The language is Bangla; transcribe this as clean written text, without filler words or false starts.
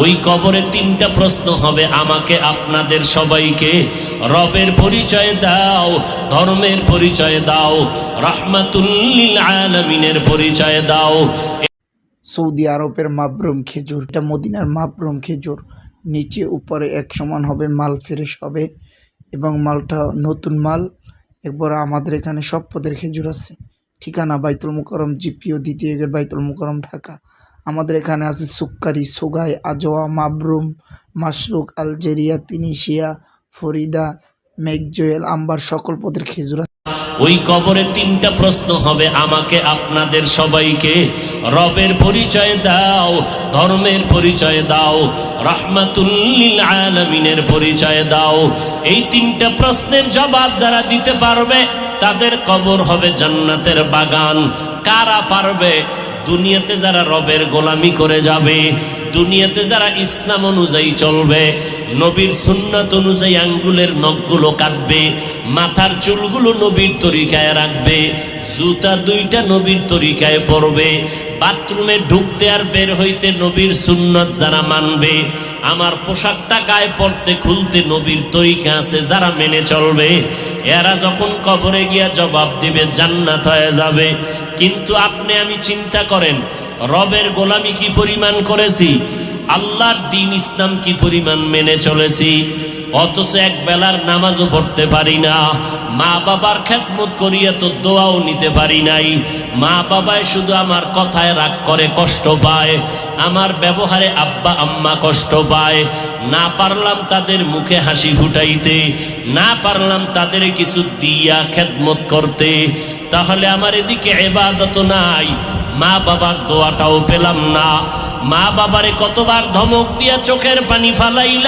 ওই কবরে তিনটা প্রশ্ন হবে আমাকে আপনাদের সবাইকে। রবের পরিচয় দাও, ধর্মের পরিচয় দাও, রাহমাতুল লিল আলামিনের পরিচয় দাও। সৌদি আরবের মাবরুম খেজুর, এটা মদিনার মাবরুম খেজুর। নিচে উপরে এক সমান হবে, মাল ফ্রেশ হবে এবং মালটা নতুন মাল। একবার আমাদের এখানে সব পদের খেজুর আছে। ঠিকানা বাইতুল মুকাররম, জিপিও দ্বিতীয় গেট, বাইতুল মুকাররম, ঢাকা। আমাদের এখানে আছে সুক্কারি, সোগাই, আজোয়া, মাবরুম, মাশরুক, আলজেরিয়া, তিনিশিয়া, ফরিদা, মেঘজোয়েল, আম্বার, সকল পদের খেজুর আছে। ওই কবরে তিনটা প্রশ্ন হবে আমাকে আপনাদের সবাইকে। রবের পরিচয় দাও, ধর্মের পরিচয় দাও, রাহমাতুল লিল আলামিনের পরিচয় দাও। এই তিনটা প্রশ্নের জবাব যারা দিতে পারবে তাদের কবর হবে জান্নাতের বাগান। কারা পারবে? দুনিয়াতে যারা রবের গোলামি করে যাবে, দুনিয়াতে যারা ইসলাম অনুযায়ী চলবে, নবীর সুন্নাত অনুযায়ী আঙ্গুলের নখগুলো কাটবে, মাথার চুলগুলো নবীর তরিকায় রাখবে, জুতা দুইটা নবীর তরিকায় পরবে, বাথরুমে ঢুকতে আর বের হইতে নবীর সুন্নাত যারা মানবে, আমার পোশাকটা গায়ে পরতে খুলতে নবীর তরিকা আছে যারা মেনে চলবে, এরা যখন কবরে গিয়া জবাব দিবে জান্নাত হয়ে যাবে। কিন্তু আপনি আমি চিন্তা করেন, রবের গোলামি কি পরিমাণ করেছি, আল্লাহর দ্বীন ইসলাম কি পরিমাণ মেনে চলেছি, অথচ এক বেলার নামাজও পড়তে পারি না, মা বাবার খেদমত করিয়া তো দোয়াও নিতে পারি নাই। মা বাবায় শুধু আমার কথায় রাগ করে, কষ্ট পায়, আমার ব্যবহারে আব্বা আম্মা কষ্ট পায়। না পারলাম তাদের মুখে হাসি ফুটাইতে, না পারলাম তাদের কিছু দিয়া খেদমত করতে, তাহলে আমার এদিকে ইবাদত নাই, মা বাবার দোয়াটাও পেলাম না। মা বাবারে কতবার ধমক দিয়া চোখের পানি ফালাইলাম।